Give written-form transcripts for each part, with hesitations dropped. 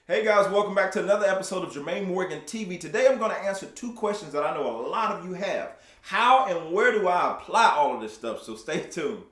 Hey guys, welcome back to another episode of Jermaine Morgan TV. Today I'm going to answer two questions that I know a lot of you have. How and where do I apply all of this stuff? So stay tuned.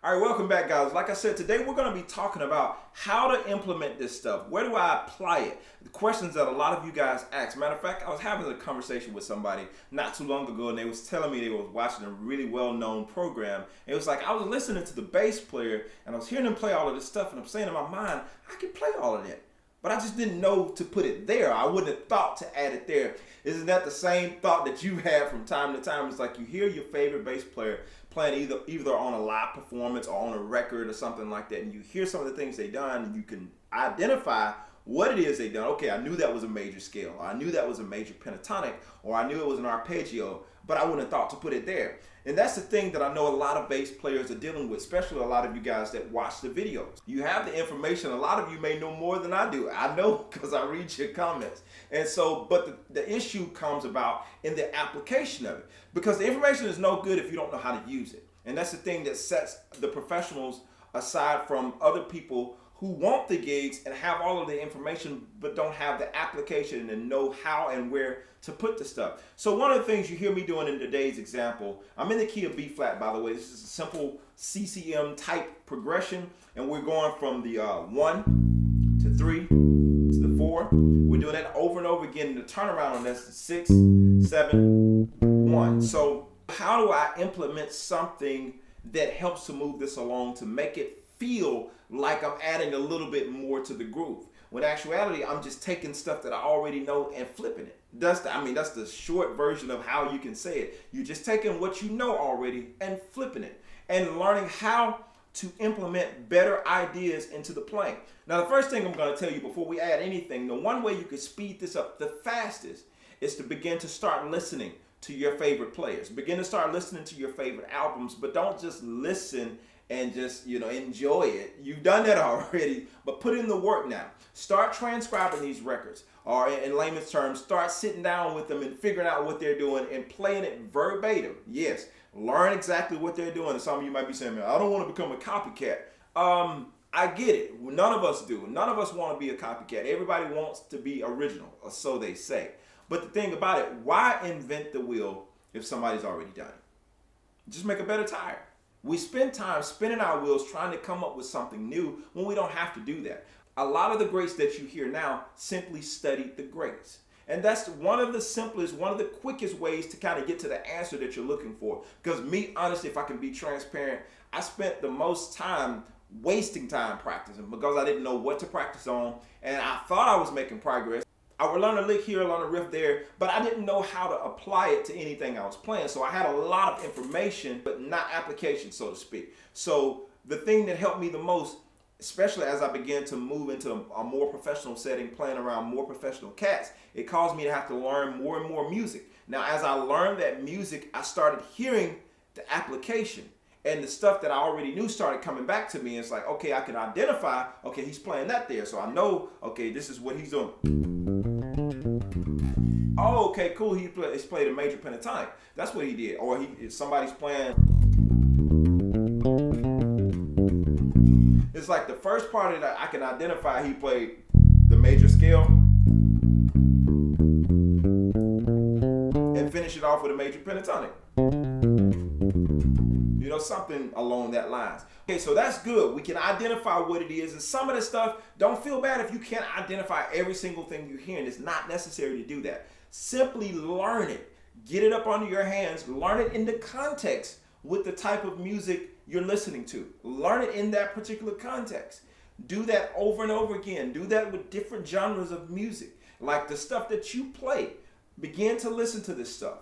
All right, welcome back, guys. Like I said, today we're going to be talking about how to implement this stuff. Where do I apply it? The questions that a lot of you guys ask. Matter of fact, I was having a conversation with somebody not too long ago, and they was telling me they was watching a really well-known program. It was like I was listening to the bass player, and I was hearing him play all of this stuff, and I'm saying in my mind, I can play all of that. But I just didn't know to put it there. I wouldn't have thought to add it there. Isn't that the same thought that you have from time to time? It's like you hear your favorite bass player playing either on a live performance or on a record or something like that, and you hear some of the things they done, and you can identify what it is they done. Okay, I knew that was a major scale, or I knew that was a major pentatonic, or I knew it was an arpeggio, but I wouldn't have thought to put it there. And that's the thing that I know a lot of bass players are dealing with, especially a lot of you guys that watch the videos. You have the information. A lot of you may know more than I do. I know because I read your comments. And so, but the issue comes about in the application of it, because the information is no good if you don't know how to use it. And that's the thing that sets the professionals aside from other people who want the gigs and have all of the information but don't have the application and know how and where to put the stuff. So one of the things you hear me doing in today's example, I'm in the key of B flat, by the way. This is a simple CCM type progression, and we're going from the 1 to 3 to the 4. We're doing that over and over again. The turnaround on this is 6, 7, 1. So how do I implement something that helps to move this along to make it feel like I'm adding a little bit more to the groove? When in actuality, I'm just taking stuff that I already know and flipping it. That's the short version of how you can say it. You're just taking what you know already and flipping it and learning how to implement better ideas into the playing. Now, the first thing I'm going to tell you before we add anything, the one way you can speed this up the fastest is to begin to start listening to your favorite players. Begin to start listening to your favorite albums, but don't just listen and just, enjoy it. You've done that already, but put in the work now. Start transcribing these records, or in layman's terms, start sitting down with them and figuring out what they're doing and playing it verbatim. Yes, learn exactly what they're doing. And some of you might be saying, man, I don't want to become a copycat. I get it. None of us do. None of us want to be a copycat. Everybody wants to be original, or so they say. But the thing about it, why invent the wheel if somebody's already done it? Just make a better tire. We spend time spinning our wheels trying to come up with something new when we don't have to do that. A lot of the greats that you hear now simply studied the greats. And that's one of the simplest, one of the quickest ways to kind of get to the answer that you're looking for. Because me, honestly, if I can be transparent, I spent the most time wasting time practicing because I didn't know what to practice on. And I thought I was making progress. I would learn a lick here, learn a riff there, but I didn't know how to apply it to anything I was playing. So I had a lot of information, but not application, so to speak. So the thing that helped me the most, especially as I began to move into a more professional setting, playing around more professional cats, it caused me to have to learn more and more music. Now, as I learned that music, I started hearing the application. And the stuff that I already knew started coming back to me. It's like, okay, I can identify, okay, he's playing that there. So I know, okay, this is what he's doing. Oh, okay, cool. He's played a major pentatonic. That's what he did. Or somebody's playing. It's like the first part that I can identify, he played the major scale and finish it off with a major pentatonic. You know, something along that lines. Okay, so that's good. We can identify what it is. And some of the stuff, don't feel bad if you can't identify every single thing you're hearing. It's not necessary to do that. Simply learn it. Get it up under your hands. Learn it in the context with the type of music you're listening to. Learn it in that particular context. Do that over and over again. Do that with different genres of music. Like the stuff that you play. Begin to listen to this stuff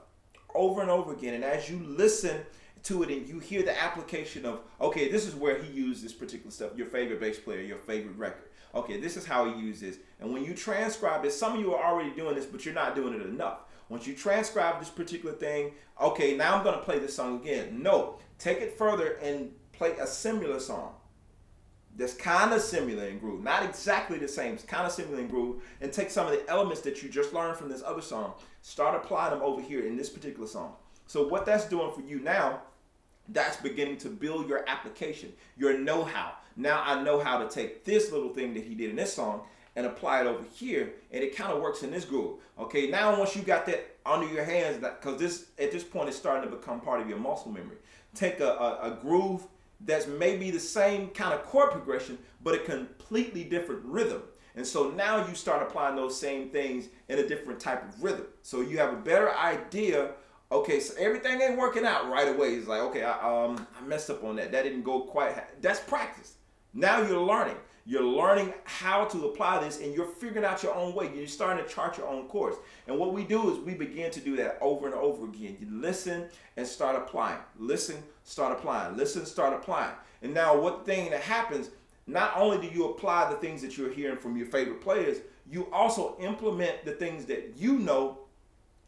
over and over again. And as you listen to it and you hear the application of, okay, this is where he used this particular stuff, your favorite bass player, your favorite record. Okay, this is how he used this. And when you transcribe it, some of you are already doing this, but you're not doing it enough. Once you transcribe this particular thing, okay, now I'm going to play this song again. No, take it further and play a similar song that's kind of similar in groove. Not exactly the same, it's kind of similar in groove. And take some of the elements that you just learned from this other song, start applying them over here in this particular song. So what that's doing for you now, that's beginning to build your application, your know-how. Now I know how to take this little thing that he did in this song and apply it over here, and it kind of works in this groove. Okay, now once you got that under your hands, because this at this point it's starting to become part of your muscle memory. Take a groove that's maybe the same kind of chord progression, but a completely different rhythm. And so now you start applying those same things in a different type of rhythm. So you have a better idea. Okay, so everything ain't working out right away. It's like, okay, I messed up on that. That didn't go quite. That's practice. Now you're learning. You're learning how to apply this, and you're figuring out your own way. You're starting to chart your own course. And what we do is we begin to do that over and over again. You listen and start applying. Listen, start applying. Listen, start applying. And now what thing that happens, not only do you apply the things that you're hearing from your favorite players, you also implement the things that you know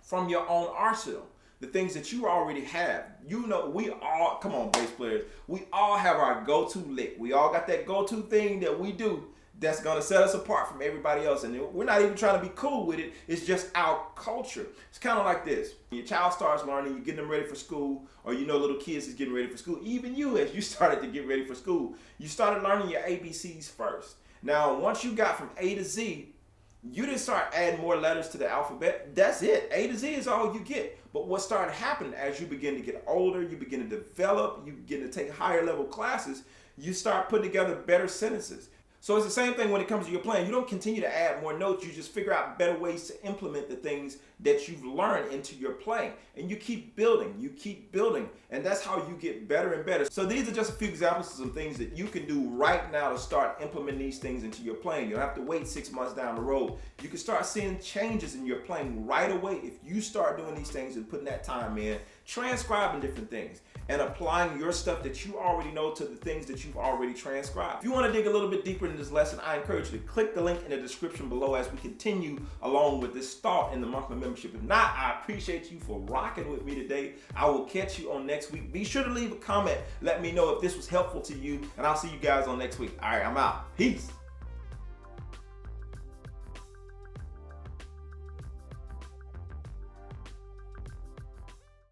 from your own arsenal. The things that you already have. You know, we all, come on, bass players, we all have our go-to lick. We all got that go-to thing that we do that's gonna set us apart from everybody else. And we're not even trying to be cool with it. It's just our culture. It's kind of like this. When your child starts learning, you're getting them ready for school, or you know little kids is getting ready for school. Even you, as you started to get ready for school, you started learning your ABCs first. Now, once you got from A to Z, you didn't start adding more letters to the alphabet. That's it. A to Z is all you get. But what started happening as you begin to get older, you begin to develop, you begin to take higher level classes, you start putting together better sentences. So it's the same thing when it comes to your playing. You don't continue to add more notes. You just figure out better ways to implement the things that you've learned into your playing. And you keep building. You keep building. And that's how you get better and better. So these are just a few examples of some things that you can do right now to start implementing these things into your playing. You don't have to wait 6 months down the road. You can start seeing changes in your playing right away if you start doing these things and putting that time in, transcribing different things, and applying your stuff that you already know to the things that you've already transcribed. If you want to dig a little bit deeper into this lesson, I encourage you to click the link in the description below as we continue along with this thought in the monthly membership. If not, I appreciate you for rocking with me today. I will catch you on next week. Be sure to leave a comment. Let me know if this was helpful to you, and I'll see you guys on next week. All right, I'm out. Peace.